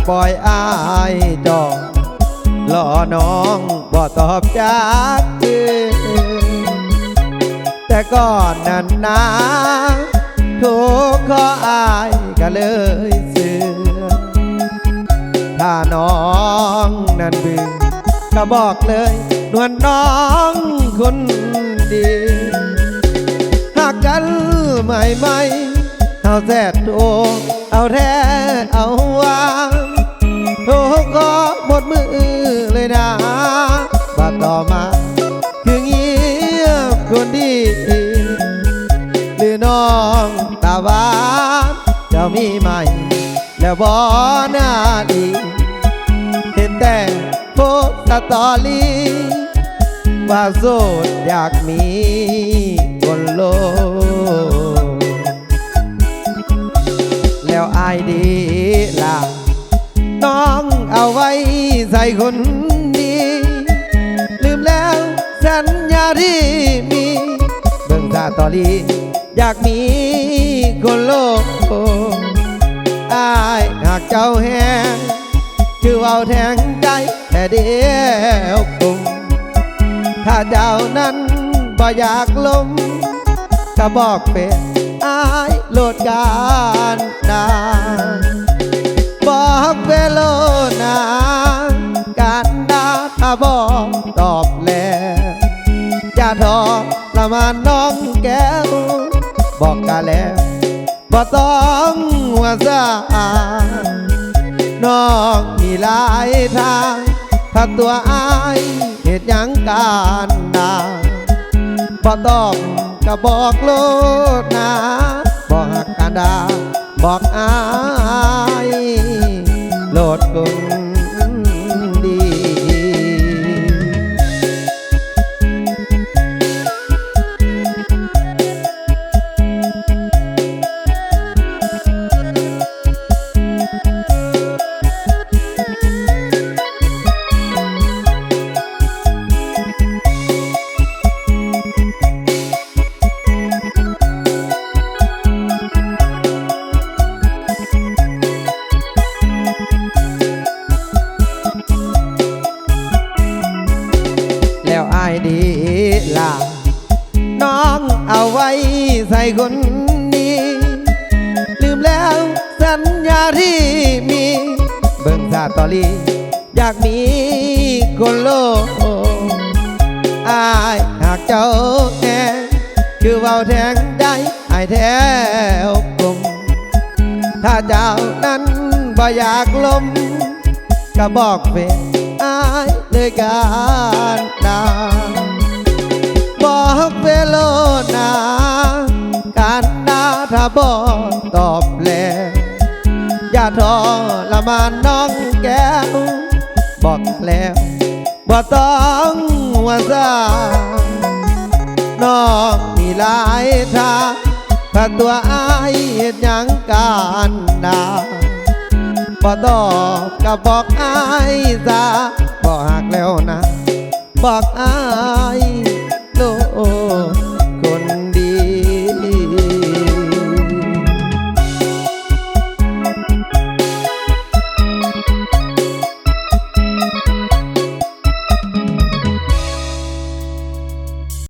ปล่อยอายจอรอน้องบ่ตอบจากแต่ก่อนนั้นนะทุกข้ออายก็เลยเสือถ้าน้องนั้นเบื่อก็บอกเลยนวลน้องคนดีหากกันใหม่เอาแท้โทเอาแท้เอาวางโทก็หมดมือเลยนะว่าต่อมาคือเงียบคนดีหรือน้องตาหวานเจ้ามีใหม่แล้วบ่หน้าดีเห็นแต่โพสต์สตอรี่ว่าโสดอยากมีคนโลแล้วอายดีล่ะน้องเอาไว้ใส่คนดีลืมแล้วสัญญาที่มีเบิ่งสตอรี่อยากมีคนโลอายหากเจ้าแห้งคือเอาแทงใจแต่เดียวกุมถ้าเจ้านั้นบ่อยากลมก็บอกเป็นอายโลดการนาบอกเวโลนาการดาถ้าบอกตอบแล้วอย่าทอละมาน้องแก้วบอกกันแล้วบ่ต้องว่าซาน้องมีหลายทางถ้าตัวอายเหตุยังการดาบ่ต้องก็บอกโลดนะบอกหักกันดาบอกอายโลดคนดี ดีล่ะน้องเอาไว้ใส่คนดีลืมแล้วสัญญาที่มีเบิ่งสตอรี่อยากมีคนโลกอายหากเจ้าแก่คือเว้าแทงได้อายแถวกลมถ้าเจ้านั้นบ่อยากลมก็บอกเป็นอายเลยการนาบอกเวโลนาการนาถ้าบอกตอบแล้วอย่าทอละมาน้องแก้วบอกแล้วบ่ต้องว่าซาน้องมีหลายทางถ้าตัวอายเหตุยังการนาบ่ตอบก็บอกอายซะบอกหักแล้วนะบอกอาย